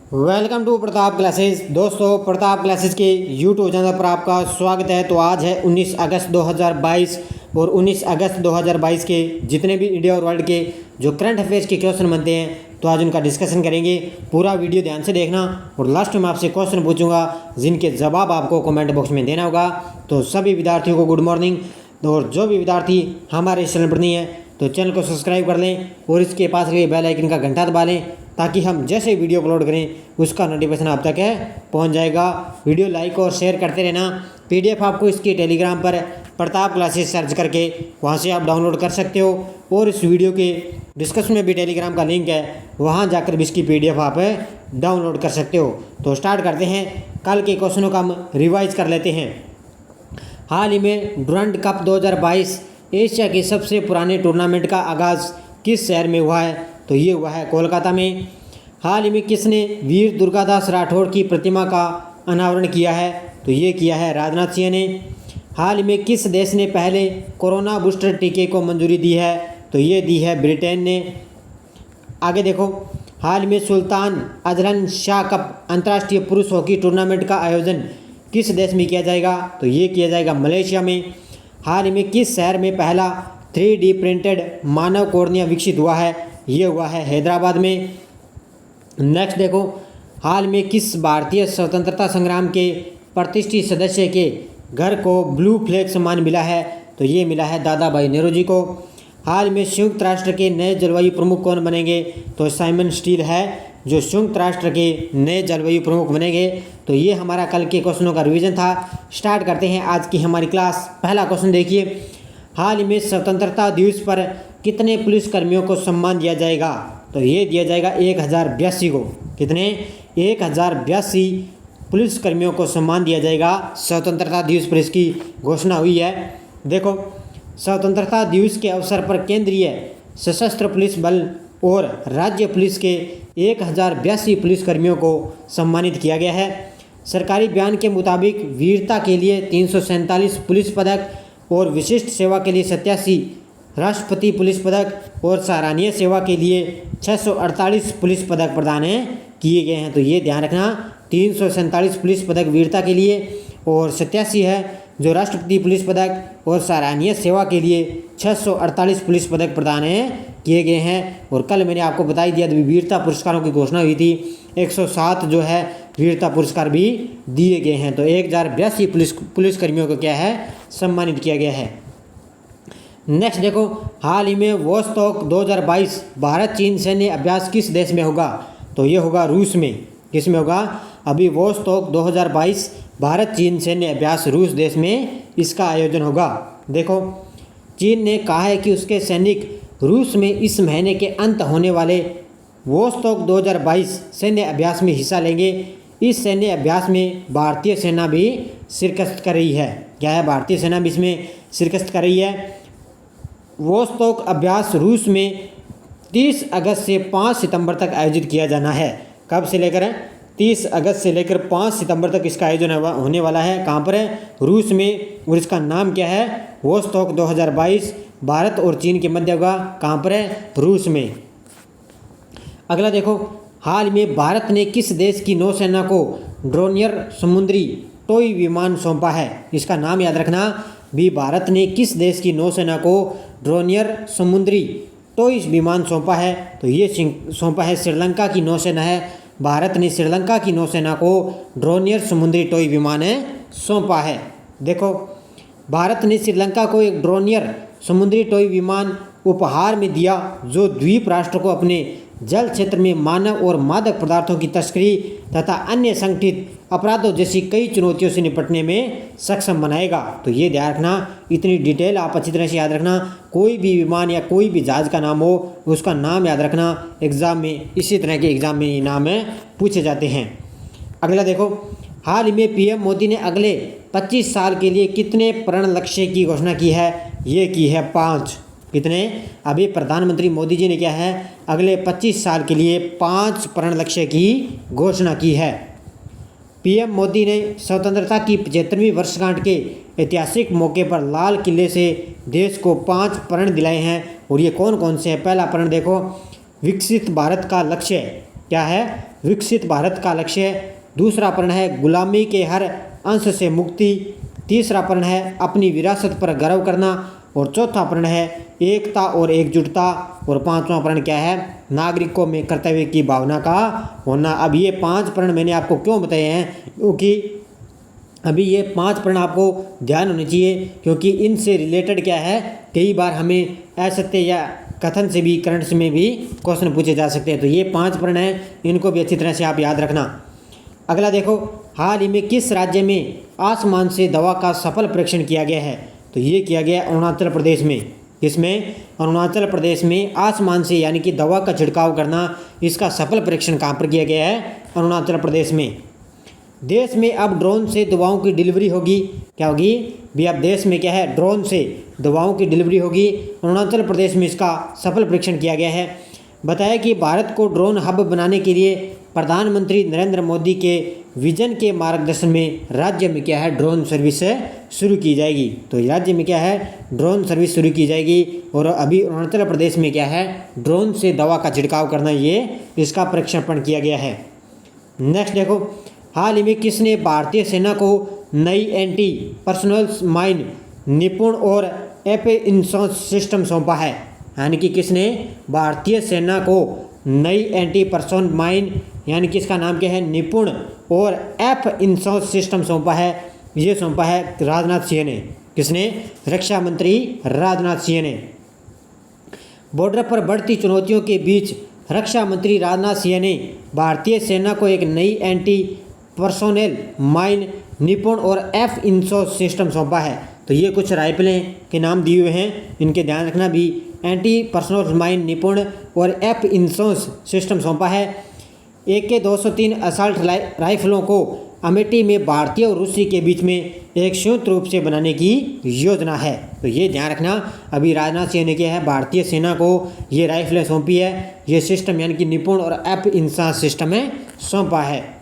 Welcome to Pratap classes. दोस्तों, Pratap classes के YouTube channel पर आपका स्वागत है। तो आज है 19 अगस्त 2022 और 19 अगस्त 2022 के जितने भी इंडिया और वर्ल्ड के जो करंट अफेयर्स के क्वेश्चन बनते हैं तो आज उनका डिस्कशन करेंगे। पूरा वीडियो ध्यान से देखना और लास्ट में आपसे क्वेश्चन पूछूंगा जिनके जवाब आपको कमेंट बॉक्स में देना होगा। तो सभी विद्यार्थियों को गुड मॉर्निंग। और जो भी विद्यार्थी हमारे इस चैनल पर नहीं है तो चैनल को सब्सक्राइब कर लें और इसके पास लगे बेल आइकन का घंटा दबा लें ताकि हम जैसे वीडियो अपलोड करें उसका नोटिफिकेशन आप तक पहुंच जाएगा। वीडियो लाइक और शेयर करते रहना। पीडीएफ आपको इसकी टेलीग्राम पर प्रताप क्लासेस सर्च करके वहां से आप डाउनलोड कर सकते हो और इस वीडियो के डिस्क्रिप्शन में भी टेलीग्राम का लिंक है, वहां जाकर भी इसकी पीडीएफ आप डाउनलोड कर सकते हो। तो स्टार्ट करते हैं। कल के क्वेश्चनों का हम रिवाइज कर लेते हैं। हाल ही में डुरंड कप 2022 एशिया के सबसे पुराने टूर्नामेंट का आगाज़ किस शहर में हुआ है? तो ये हुआ है कोलकाता में। हाल ही में किसने वीर दुर्गादास राठौड़ की प्रतिमा का अनावरण किया है? तो ये किया है राजनाथ सिंह ने। हाल ही में किस देश ने पहले कोरोना बूस्टर टीके को मंजूरी दी है? तो ये दी है ब्रिटेन ने। आगे देखो, हाल ही में सुल्तान अजलन शाह कप अंतर्राष्ट्रीय पुरुष हॉकी टूर्नामेंट का आयोजन किस देश में किया जाएगा? तो ये किया जाएगा मलेशिया में। हाल ही में किस शहर में पहला 3D प्रिंटेड मानव कॉर्निया विकसित हुआ है? ये हुआ है हैदराबाद में। नेक्स्ट देखो, हाल में किस भारतीय स्वतंत्रता संग्राम के प्रतिष्ठित सदस्य के घर को ब्लू फ्लैग सम्मान मिला है? तो ये मिला है दादा भाई नेहरू को। हाल में संयुक्त राष्ट्र के नए जलवायु प्रमुख कौन बनेंगे? तो साइमन स्टील है जो संयुक्त राष्ट्र के नए जलवायु प्रमुख बनेंगे। तो ये हमारा कल के क्वेश्चनों का रिवीजन था। स्टार्ट करते हैं आज की हमारी क्लास। पहला क्वेश्चन देखिए, हाल ही में स्वतंत्रता दिवस पर कितने पुलिसकर्मियों को सम्मान दिया जाएगा? तो ये दिया जाएगा 1082 को। कितने? 1082 पुलिसकर्मियों को सम्मान दिया जाएगा। स्वतंत्रता दिवस पर इसकी घोषणा हुई है। देखो, स्वतंत्रता दिवस के अवसर पर केंद्रीय सशस्त्र पुलिस बल और राज्य पुलिस के 1082 पुलिसकर्मियों को सम्मानित किया गया है। सरकारी बयान के मुताबिक वीरता के लिए 347 पुलिस पदक और विशिष्ट सेवा के लिए 87, राष्ट्रपति पुलिस पदक और सराहनीय सेवा के लिए 648 पुलिस पदक प्रदान किए गए हैं। तो ये ध्यान रखना, 347 पुलिस पदक वीरता के लिए और 87 है जो राष्ट्रपति पुलिस पदक और सराहनीय सेवा के लिए 648 पुलिस पदक प्रदान किए गए हैं। और कल मैंने आपको बता ही दिया वीरता पुरस्कारों की घोषणा हुई थी। 107 जो है वीरता पुरस्कार भी दिए गए हैं। तो 1082 पुलिसकर्मियों को क्या है सम्मानित किया गया है। नेक्स्ट देखो, हाल ही में वोस्टॉक 2022 भारत चीन सैन्य अभ्यास किस देश में होगा? तो ये होगा रूस में। किस में होगा? अभी वोस्टॉक 2022 भारत चीन सैन्य अभ्यास रूस देश में इसका आयोजन होगा। देखो, चीन ने कहा है कि उसके सैनिक रूस में इस महीने के अंत होने वाले वोस्टॉक 2022 सैन्य अभ्यास में हिस्सा लेंगे। इस सैन्य अभ्यास में भारतीय सेना भी शिरकत कर रही है। क्या है? भारतीय सेना भी इसमें शिरकत कर रही है। वोस्टॉक अभ्यास रूस में 30 अगस्त से 5 सितंबर तक आयोजित किया जाना है। कब से लेकर 30 अगस्त से लेकर 5 सितंबर तक इसका आयोजन होने वाला है। कहाँ पर है? रूस में। और इसका नाम क्या है? वोस्टॉक 2022 भारत और चीन के मध्य होगा। कहाँ पर है? रूस में। अगला देखो, हाल में भारत ने किस देश की नौसेना को ड्रोनियर समुद्री टॉय विमान सौंपा है? इसका नाम याद रखना। भी भारत ने किस देश की नौसेना को ड्रोनियर समुद्री टॉय विमान सौंपा है? तो ये सौंपा है श्रीलंका की नौसेना है। भारत ने श्रीलंका की नौसेना को ड्रोनियर समुद्री टॉय विमान सौंपा है। देखो, भारत ने श्रीलंका को एक ड्रोनियर समुद्री टॉय विमान उपहार में दिया जो द्वीप राष्ट्र को अपने जल क्षेत्र में मानव और मादक पदार्थों की तस्करी तथा अन्य संगठित अपराधों जैसी कई चुनौतियों से निपटने में सक्षम बनाएगा। तो ये ध्यान रखना, इतनी डिटेल आप अच्छी तरह से याद रखना। कोई भी विमान या कोई भी जहाज का नाम हो उसका नाम याद रखना। एग्जाम में इसी तरह के एग्जाम में ये नाम पूछे जाते हैं। अगला देखो, हाल ही में पीएम मोदी ने अगले 25 साल के लिए कितने प्रण लक्ष्य की घोषणा की है? ये की है 5। कितने? अभी प्रधानमंत्री मोदी जी ने क्या है अगले 25 साल के लिए 5 प्रण लक्ष्य की घोषणा की है। पीएम मोदी ने स्वतंत्रता की 75वीं वर्षगांठ के ऐतिहासिक मौके पर लाल किले से देश को 5 प्रण दिलाए हैं। और ये कौन कौन से हैं? पहला प्रण देखो, विकसित भारत का लक्ष्य क्या है, विकसित भारत का लक्ष्य। दूसरा प्रश्न है गुलामी के हर अंश से मुक्ति। तीसरा प्रश्न है अपनी विरासत पर गर्व करना। और चौथा प्रश्न है एकता और एकजुटता। और पांचवा प्रश्न क्या है, नागरिकों में कर्तव्य की भावना का होना। अब ये 5 प्रश्न मैंने आपको क्यों बताए हैं, क्योंकि अभी ये 5 प्रश्न आपको ध्यान होने चाहिए, क्योंकि इनसे रिलेटेड क्या है, कई बार हमें असत्य या कथन से भी करंट में भी क्वेश्चन पूछे जा सकते हैं। तो ये 5 प्रश्न हैं, इनको भी अच्छी तरह से आप याद रखना। अगला देखो, हाल ही में किस राज्य में आसमान से दवा का सफल परीक्षण किया गया है? तो ये किया गया अरुणाचल प्रदेश में। किसमें? अरुणाचल प्रदेश में आसमान से यानी कि दवा का छिड़काव करना, इसका सफल परीक्षण कहाँ पर किया गया है? अरुणाचल प्रदेश में। देश में अब ड्रोन से दवाओं की डिलीवरी होगी। क्या होगी भी? अब देश में क्या है, ड्रोन से दवाओं की डिलीवरी होगी। अरुणाचल प्रदेश में इसका सफल परीक्षण किया गया है। बताया कि भारत को ड्रोन हब बनाने के लिए प्रधानमंत्री नरेंद्र मोदी के विजन के मार्गदर्शन में राज्य में क्या है, ड्रोन सर्विस शुरू की जाएगी। तो राज्य में क्या है, ड्रोन सर्विस शुरू की जाएगी। और अभी अरुणाचल प्रदेश में क्या है, ड्रोन से दवा का छिड़काव करना, ये इसका परीक्षण किया गया है। नेक्स्ट देखो, हाल ही में किसने भारतीय सेना को नई एंटी पर्सनल माइन निपुण और एप-इंसॉस सिस्टम सौंपा है? यानी कि किसने भारतीय सेना को नई एंटी पर्सन माइन यानी कि इसका नाम क्या है, निपुण और एप-इंसॉस सिस्टम सौंपा है? ये सौंपा है राजनाथ सिंह ने। किसने? रक्षा मंत्री राजनाथ सिंह ने। बॉर्डर पर बढ़ती चुनौतियों के बीच रक्षा मंत्री राजनाथ सिंह ने भारतीय सेना को एक नई एंटी पर्सोनेल माइन निपुण और एप-इंसॉस सिस्टम सौंपा है। तो ये कुछ राइफलें के नाम दिए हुए हैं, इनके ध्यान रखना भी। एंटी पर्सनल माइन निपुण और एप-इंसॉस सिस्टम सौंपा है। AK-203 असल्ट राइफलों को अमेठी में भारतीय और रूसी के बीच में एक संयुक्त रूप से बनाने की योजना है। तो ये ध्यान रखना, अभी राजनाथ सिंह ने क्या है, भारतीय सेना को ये राइफलें सौंपी है। ये सिस्टम यानी कि निपुण और एप-इंसॉस सिस्टम है सौंपा है।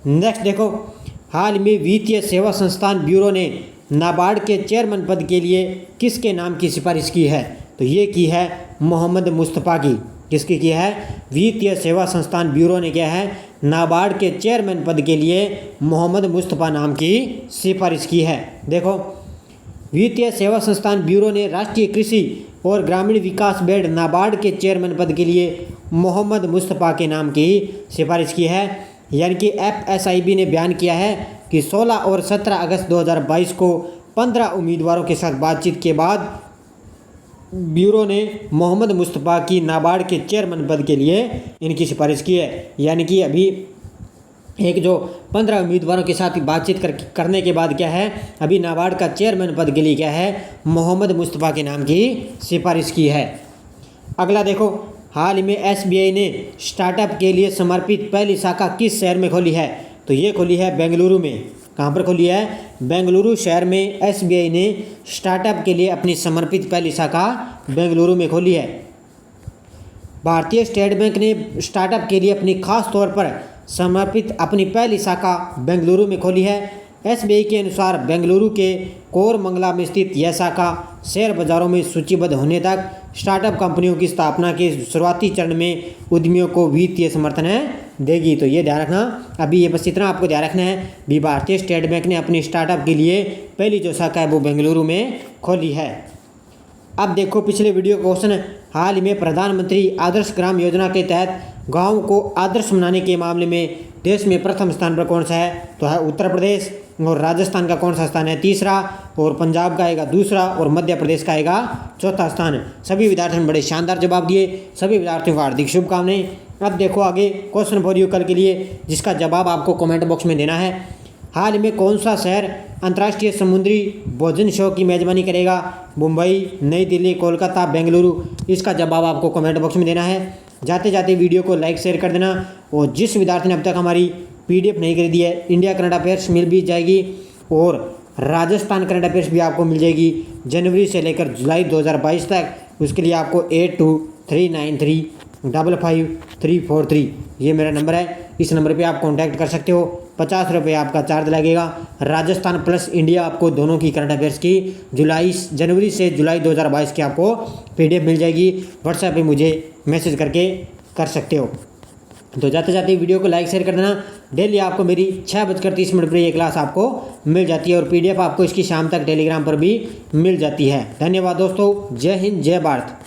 नेक्स्ट देखो, हाल में वित्तीय सेवा संस्थान ब्यूरो ने नाबार्ड के चेयरमैन पद के लिए किसके नाम की सिफारिश की है? तो ये की है मोहम्मद मुस्तफ़ा की। किसकी की है? वित्तीय सेवा संस्थान ब्यूरो ने क्या है, नाबार्ड के चेयरमैन पद के लिए मोहम्मद मुस्तफ़ा नाम की सिफारिश की है। देखो, वित्तीय सेवा संस्थान ब्यूरो ने राष्ट्रीय कृषि और ग्रामीण विकास बोर्ड नाबार्ड के चेयरमैन पद के लिए मोहम्मद मुस्तफ़ा के नाम की सिफारिश की है। यानी कि FSIB ने बयान किया है कि 16 और 17 अगस्त 2022 को 15 उम्मीदवारों के साथ बातचीत के बाद ब्यूरो ने मोहम्मद मुस्तफ़ा की नाबार्ड के चेयरमैन पद के लिए इनकी सिफारिश की है। यानी कि अभी एक जो 15 उम्मीदवारों के साथ बातचीत करने के बाद क्या है, अभी नाबार्ड का चेयरमैन पद के लिए क्या है, मोहम्मद मुस्तफ़ा के नाम की सिफारिश की है। अगला देखो, हाल ही में SBI ने स्टार्टअप के लिए समर्पित पहली शाखा किस शहर में खोली है? तो ये खोली है बेंगलुरु में। कहाँ पर खोली है? बेंगलुरु शहर में SBI ने स्टार्टअप के लिए अपनी समर्पित पहली शाखा बेंगलुरु में खोली है। भारतीय स्टेट बैंक ने स्टार्टअप के लिए अपनी खास तौर पर समर्पित अपनी पहली शाखा बेंगलुरु में खोली है। SBI के अनुसार बेंगलुरु के कोरमंगला में स्थित यह शाखा शेयर बाजारों में सूचीबद्ध होने तक स्टार्टअप कंपनियों की स्थापना के शुरुआती चरण में उद्यमियों को वित्तीय समर्थन देगी। तो ये ध्यान रखना, अभी ये बस इतना आपको ध्यान रखना है भी भारतीय स्टेट बैंक ने अपनी स्टार्टअप के लिए पहली जो शाखा है वो बेंगलुरु में खोली है। अब देखो पिछले वीडियो का क्वेश्चन, हाल ही में प्रधानमंत्री आदर्श ग्राम योजना के तहत गाँव को आदर्श बनाने के मामले में देश में प्रथम स्थान पर कौन सा है? तो है उत्तर प्रदेश। और राजस्थान का कौन सा स्थान है? तीसरा। और पंजाब का आएगा दूसरा। और मध्य प्रदेश का आएगा चौथा स्थान। सभी विद्यार्थियों ने बड़े शानदार जवाब दिए, सभी विद्यार्थियों को हार्दिक शुभकामनाएं। अब देखो आगे क्वेश्चन फॉर यू कल के लिए, जिसका जवाब आपको कमेंट बॉक्स में देना है। हाल में कौन सा शहर अंतर्राष्ट्रीय समुद्री भोजन शो की मेजबानी करेगा? मुंबई, नई दिल्ली, कोलकाता, बेंगलुरु। इसका जवाब आपको कमेंट बॉक्स में देना है। जाते जाते वीडियो को लाइक शेयर कर देना। और जिस विद्यार्थी ने अब तक हमारी PDF नहीं खरीदी है, इंडिया करंट अफेयर्स मिल भी जाएगी और राजस्थान करंट अफेयर्स भी आपको मिल जाएगी जनवरी से लेकर जुलाई 2022 तक। उसके लिए आपको 8239355343 ये मेरा नंबर है, इस नंबर पे आप कांटेक्ट कर सकते हो। 50 रुपये आपका चार्ज लगेगा। राजस्थान प्लस इंडिया आपको दोनों की करंट अफेयर्स की जनवरी से जुलाई 2022 की आपको PDF मिल जाएगी। व्हाट्सएप पे मुझे मैसेज करके कर सकते हो। तो जाते जाते वीडियो को लाइक शेयर कर देना। डेली आपको मेरी 6:30 पर ये क्लास आपको मिल जाती है और PDF आपको इसकी शाम तक टेलीग्राम पर भी मिल जाती है। धन्यवाद दोस्तों, जय हिंद जय भारत।